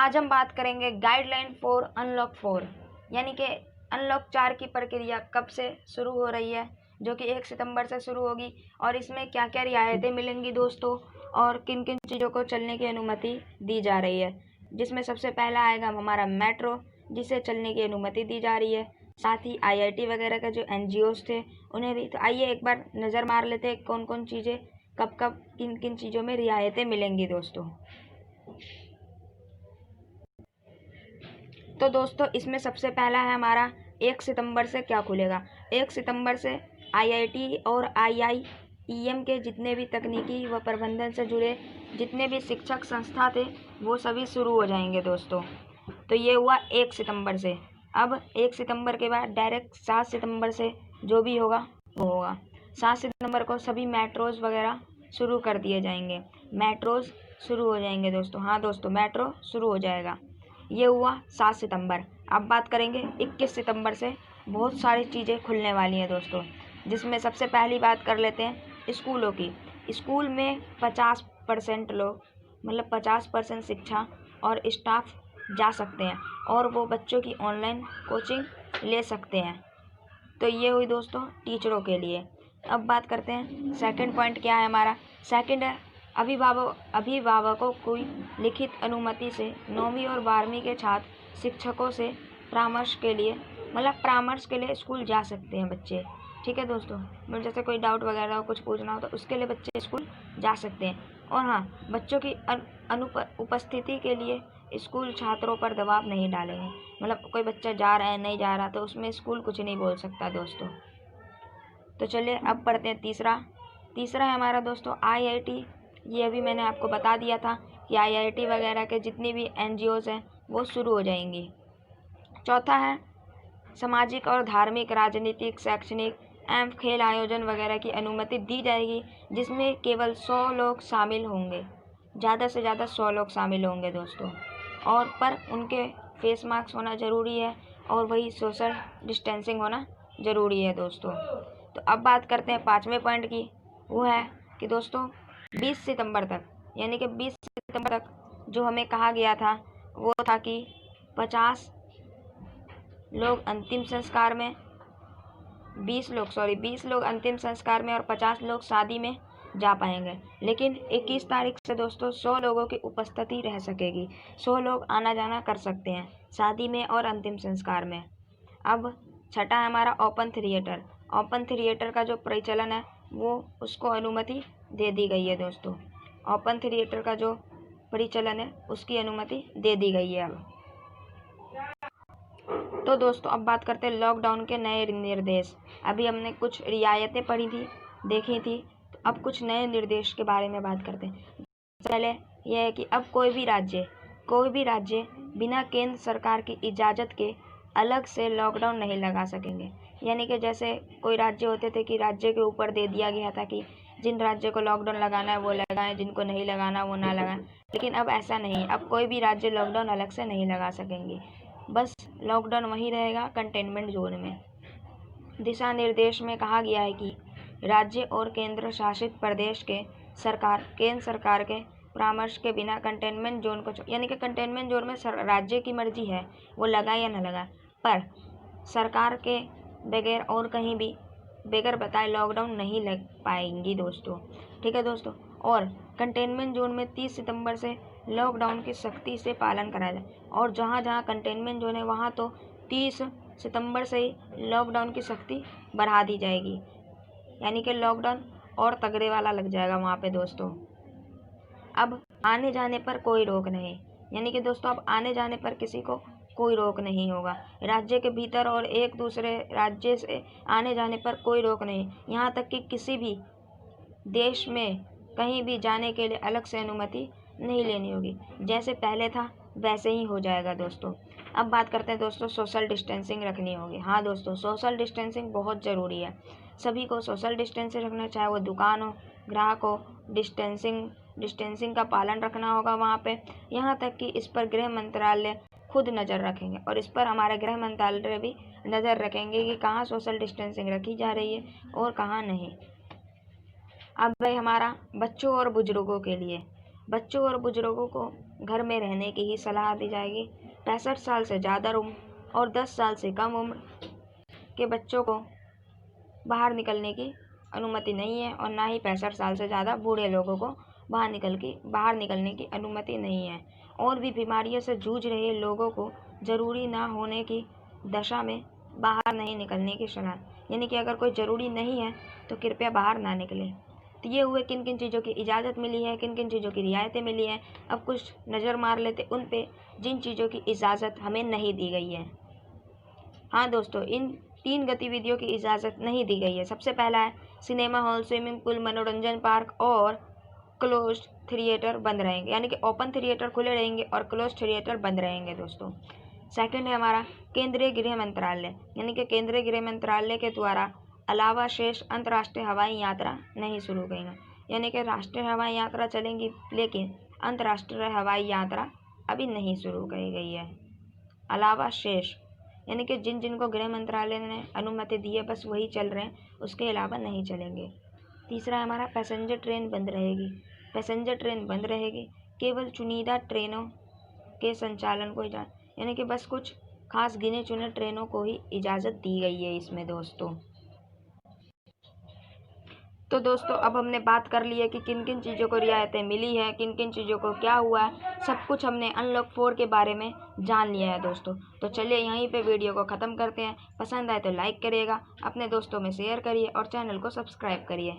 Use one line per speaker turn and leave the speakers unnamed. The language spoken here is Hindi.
आज हम बात करेंगे गाइडलाइन फॉर अनलॉक 4 यानी कि अनलॉक 4 की प्रक्रिया कब से शुरू हो रही है, जो कि 1 सितंबर से शुरू होगी और इसमें क्या क्या रियायतें मिलेंगी दोस्तों, और किन किन चीज़ों को चलने की अनुमति दी जा रही है। जिसमें सबसे पहला आएगा हमारा मेट्रो, जिसे चलने की अनुमति दी जा रही है। साथ ही IIT वगैरह के जो NGOs थे उन्हें भी। तो आइए एक बार नज़र मार लेते हैं कौन कौन चीज़ें कब कब किन किन चीज़ों में रियायतें मिलेंगी दोस्तों। तो दोस्तों इसमें सबसे पहला है हमारा 1 सितंबर से क्या खुलेगा। 1 सितंबर से IIT और IIEM के जितने भी तकनीकी व प्रबंधन से जुड़े जितने भी शिक्षक संस्था थे वो सभी शुरू हो जाएंगे दोस्तों। तो ये हुआ 1 सितंबर से। अब 1 सितंबर के बाद डायरेक्ट 7 सितंबर से जो भी होगा वो होगा। 7 सितंबर को सभी मेट्रोज़ वगैरह शुरू कर दिए जाएंगे। मेट्रोज़ शुरू हो जाएंगे दोस्तों। हाँ दोस्तों, मेट्रो शुरू हो जाएगा। ये हुआ 7 सितंबर। अब बात करेंगे 21 सितंबर से। बहुत सारी चीज़ें खुलने वाली हैं दोस्तों, जिसमें सबसे पहली बात कर लेते हैं स्कूलों की। स्कूल में 50% लोग, मतलब 50% शिक्षा और स्टाफ जा सकते हैं और वो बच्चों की ऑनलाइन कोचिंग ले सकते हैं। तो ये हुई दोस्तों टीचरों के लिए। अब बात करते हैं सेकंड पॉइंट क्या है हमारा। सेकंड है अभिभावकों को लिखित अनुमति से 9वीं और 12वीं के छात्र शिक्षकों से परामर्श के लिए स्कूल जा सकते हैं बच्चे। ठीक है दोस्तों, मतलब जैसे कोई डाउट वगैरह हो, कुछ पूछना हो तो उसके लिए बच्चे स्कूल जा सकते हैं। और हाँ, बच्चों की उपस्थिति के लिए स्कूल छात्रों पर दबाव नहीं डालेंगे। मतलब कोई बच्चा जा रहा है नहीं जा रहा तो उसमें स्कूल कुछ नहीं बोल सकता दोस्तों। तो चलिए अब पढ़ते हैं तीसरा है हमारा दोस्तों IIT। ये अभी मैंने आपको बता दिया था कि IIT वगैरह के जितनी भी NGOs हैं वो शुरू हो जाएंगी। चौथा है सामाजिक और धार्मिक, राजनीतिक, शैक्षणिक एवं खेल आयोजन वगैरह की अनुमति दी जाएगी, जिसमें केवल 100 लोग शामिल होंगे। ज़्यादा से ज़्यादा 100 लोग शामिल होंगे दोस्तों। और पर उनके फेस मास्क होना ज़रूरी है और वही सोशल डिस्टेंसिंग होना ज़रूरी है दोस्तों। तो अब बात करते हैं 5वें पॉइंट की। वो है कि दोस्तों 20 सितंबर तक, यानी कि 20 सितंबर तक जो हमें कहा गया था वो था कि 50 लोग अंतिम संस्कार में, 20 लोग अंतिम संस्कार में और 50 लोग शादी में जा पाएंगे। लेकिन 21 तारीख से दोस्तों 100 लोगों की उपस्थिति रह सकेगी। 100 लोग आना जाना कर सकते हैं शादी में और अंतिम संस्कार में। अब छठा है हमारा ओपन थिएटर। ओपन थिएटर का जो परिचालन है वो उसको अनुमति दे दी गई है दोस्तों। ओपन थिएटर का जो परिचालन है उसकी अनुमति दे दी गई है अब। तो दोस्तों अब बात करते हैं लॉकडाउन के नए निर्देश। अभी हमने कुछ रियायतें पढ़ी थी, देखी थी, तो अब कुछ नए निर्देश के बारे में बात करते हैं। पहले यह है कि अब कोई भी राज्य बिना केंद्र सरकार की इजाज़त के अलग से लॉकडाउन नहीं लगा सकेंगे। यानी कि जैसे कोई राज्य होते थे कि राज्य के ऊपर दे दिया गया था कि जिन राज्य को लॉकडाउन लगाना है वो लगाएं, जिनको नहीं लगाना वो ना लगाएं। लेकिन अब ऐसा नहीं, अब कोई भी राज्य लॉकडाउन अलग से नहीं लगा सकेंगे। बस लॉकडाउन वहीं रहेगा कंटेनमेंट जोन में। दिशा निर्देश में कहा गया है कि राज्य और केंद्र शासित प्रदेश के सरकार केंद्र सरकार के परामर्श के बिना कंटेनमेंट जोन को, यानी कि कंटेनमेंट जोन में राज्य की मर्जी है वो लगाए या न लगाए, पर सरकार के बगैर और कहीं भी बगैर बताए लॉकडाउन नहीं लग पाएंगी दोस्तों। ठीक है दोस्तों। और कंटेनमेंट जोन में 30 सितंबर से लॉकडाउन की सख्ती से पालन कराया जाए, और जहाँ जहाँ कंटेनमेंट जोन है वहाँ तो 30 सितंबर से ही लॉकडाउन की सख्ती बढ़ा दी जाएगी। यानी कि लॉकडाउन और तगड़े वाला लग जाएगा वहाँ पे दोस्तों। अब आने जाने पर कोई रोक नहीं, यानी कि दोस्तों अब आने जाने पर किसी को कोई रोक नहीं होगा। राज्य के भीतर और एक दूसरे राज्य से आने जाने पर कोई रोक नहीं। यहाँ तक कि किसी भी देश में कहीं भी जाने के लिए अलग से अनुमति नहीं लेनी होगी। जैसे पहले था वैसे ही हो जाएगा दोस्तों। अब बात करते हैं दोस्तों सोशल डिस्टेंसिंग रखनी होगी। हाँ दोस्तों, सोशल डिस्टेंसिंग बहुत ज़रूरी है। सभी को सोशल डिस्टेंसिंग रखना, चाहे वो दुकान हो, ग्राहक हो, डिस्टेंसिंग का पालन रखना होगा वहाँ पे। यहाँ तक कि इस पर गृह मंत्रालय खुद नज़र रखेंगे और इस पर हमारे गृह मंत्रालय भी नज़र रखेंगे कि कहाँ सोशल डिस्टेंसिंग रखी जा रही है और कहाँ नहीं। अब भाई हमारा बच्चों और बुजुर्गों के लिए, बच्चों और बुजुर्गों को घर में रहने की ही सलाह दी जाएगी। 65 साल से ज़्यादा उम्र और 10 साल से कम उम्र के बच्चों को बाहर निकलने की अनुमति नहीं है और ना ही 65 साल से ज़्यादा बूढ़े लोगों को बाहर निकलने की अनुमति नहीं है। और भी बीमारियों से जूझ रहे लोगों को ज़रूरी ना होने की दशा में बाहर नहीं निकलने की सलाह, यानी कि अगर कोई ज़रूरी नहीं है तो कृपया बाहर ना निकलें। तो ये हुए किन किन चीज़ों की इजाज़त मिली है, किन किन चीज़ों की रियायतें मिली हैं। अब कुछ नज़र मार लेते उन पे जिन चीज़ों की इजाज़त हमें नहीं दी गई है। हाँ दोस्तों, इन 3 गतिविधियों की इजाज़त नहीं दी गई है। सबसे पहला है सिनेमा हॉल, स्विमिंग पूल, मनोरंजन पार्क और क्लोज्ड थिएटर बंद रहेंगे, यानी कि ओपन थिएटर खुले रहेंगे और क्लोज थिएटर बंद रहेंगे दोस्तों। सेकंड है हमारा केंद्रीय गृह मंत्रालय, यानी कि केंद्रीय गृह मंत्रालय के द्वारा अलावा शेष अंतर्राष्ट्रीय हवाई यात्रा नहीं शुरू करेंगे, यानी कि राष्ट्रीय हवाई यात्रा चलेंगी लेकिन अंतर्राष्ट्रीय हवाई यात्रा अभी नहीं शुरू की गई है। अलावा शेष यानी कि जिन जिनको गृह मंत्रालय ने अनुमति दी है बस वही चल रहे हैं, उसके अलावा नहीं चलेंगे। तीसरा है हमारा पैसेंजर ट्रेन बंद रहेगी। पैसेंजर ट्रेन बंद रहेगी, केवल चुनिंदा ट्रेनों के संचालन को यानी कि बस कुछ खास गिने चुने ट्रेनों को ही इजाज़त दी गई है इसमें दोस्तों। तो दोस्तों अब हमने बात कर ली है कि किन किन चीज़ों को रियायतें मिली हैं, किन किन चीज़ों को क्या हुआ है, सब कुछ हमने अनलॉक 4 के बारे में जान लिया है दोस्तों। तो चलिए यहीं पे वीडियो को ख़त्म करते हैं। पसंद आए तो लाइक करिएगा, अपने दोस्तों में शेयर करिए और चैनल को सब्सक्राइब करिए।